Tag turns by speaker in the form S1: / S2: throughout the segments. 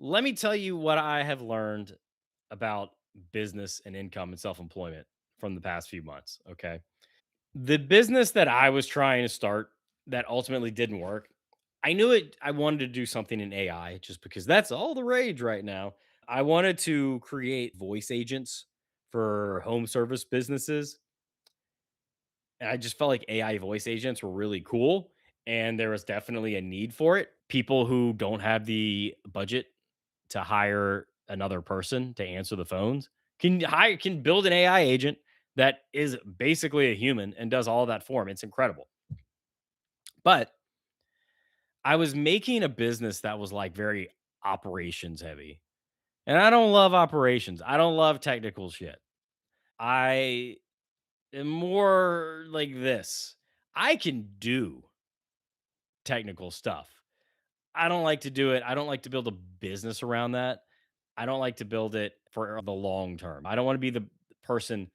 S1: Let me tell you what I have learned about business and income and self employment from the past few months. Okay. The business that I was trying to start that ultimately didn't work, I knew it. I wanted to do something in AI just because that's all the rage right now. I wanted to create voice agents for home service businesses. And I just felt like AI voice agents were really cool. And there was definitely a need for it. People who don't have the budget to hire another person to answer the phones can build an AI agent that is basically a human and does all that for them. It's incredible. But I was making a business that was like very operations heavy. And I don't love operations. I don't love technical shit. I am more like this. I can do technical stuff. I don't like to do it. I don't like to build a business around that. I don't like to build it for the long term. I don't want to be the person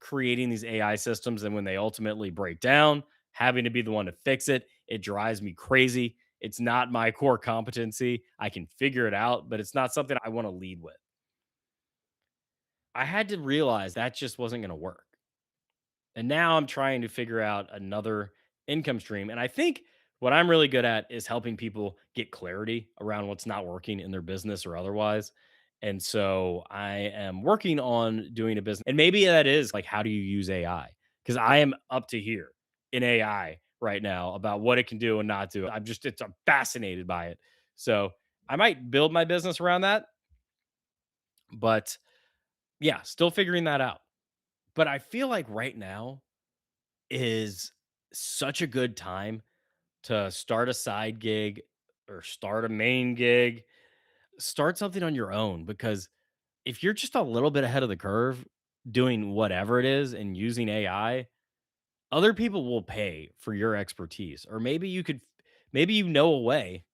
S1: creating these AI systems and when they ultimately break down, having to be the one to fix it. It drives me crazy. It's not my core competency. I can figure it out, but it's not something I want to lead with. I had to realize that just wasn't going to work. And now I'm trying to figure out another income stream. And I think what I'm really good at is helping people get clarity around what's not working in their business or otherwise. And so I am working on doing a business. And maybe that is like, how do you use AI? Because I am up to here in AI right now about what it can do and not do. I'm fascinated by it. So I might build my business around that. But yeah, still figuring that out. But I feel like right now, is such a good time to start a side gig or start a main gig, start something on your own because if you're just a little bit ahead of the curve doing whatever it is and using AI, other people will pay for your expertise. Or maybe you know a way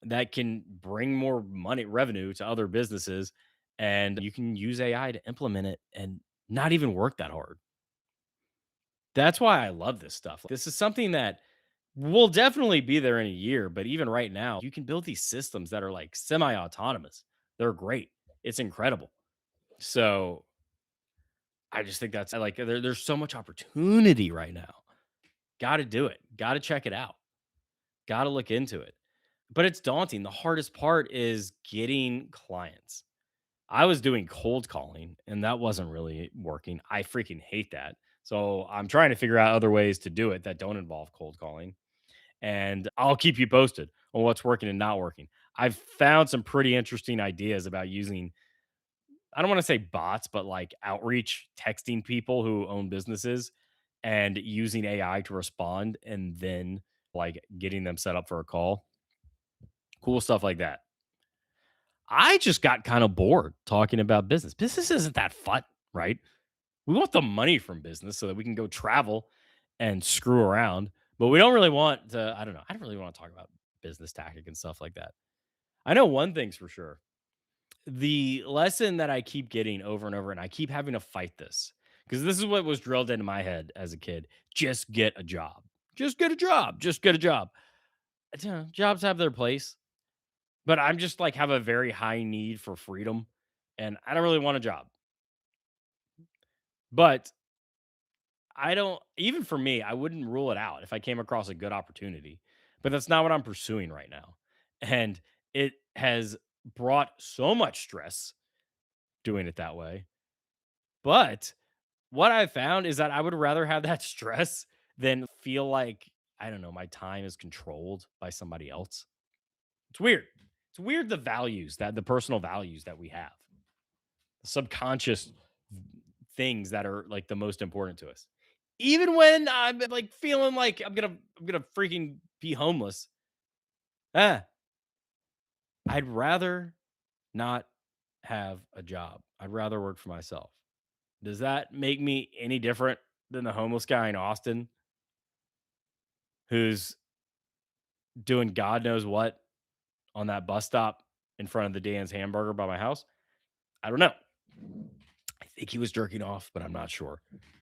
S1: that can bring more money revenue to other businesses and you can use AI to implement it and not even work that hard. That's why I love this stuff. This is something that will definitely be there in a year, but even right now, you can build these systems that are like semi-autonomous. They're great. It's incredible. So I just think that's like there's so much opportunity right now. Got to do it. Got to check it out. Got to look into it. But it's daunting. The hardest part is getting clients. I was doing cold calling and that wasn't really working. I freaking hate that. So I'm trying to figure out other ways to do it that don't involve cold calling. And I'll keep you posted on what's working and not working. I've found some pretty interesting ideas about using, I don't want to say bots, but like outreach, texting people who own businesses and using AI to respond and then like getting them set up for a call. Cool stuff like that. I just got kind of bored talking about business. Business isn't that fun, right? We want the money from business so that we can go travel and screw around, but we don't really want to, I don't know. I don't really want to talk about business tactic and stuff like that. I know one thing's for sure. The lesson that I keep getting over and over, and I keep having to fight this because this is what was drilled into my head as a kid. Just get a job. Just get a job. Just get a job. Jobs have their place, but I'm just like have a very high need for freedom and I don't really want a job. But I don't even for me, I wouldn't rule it out if I came across a good opportunity, but that's not what I'm pursuing right now. And it has brought so much stress doing it that way. But what I found is that I would rather have that stress than feel like, I don't know, my time is controlled by somebody else. It's weird. It's weird the personal values that we have, the subconscious things that are like the most important to us. Even when I'm like feeling like I'm gonna freaking be homeless. Ah, I'd rather not have a job. I'd rather work for myself. Does that make me any different than the homeless guy in Austin who's doing God knows what on that bus stop in front of the Dan's hamburger by my house? I don't know. I think he was jerking off, but I'm not sure.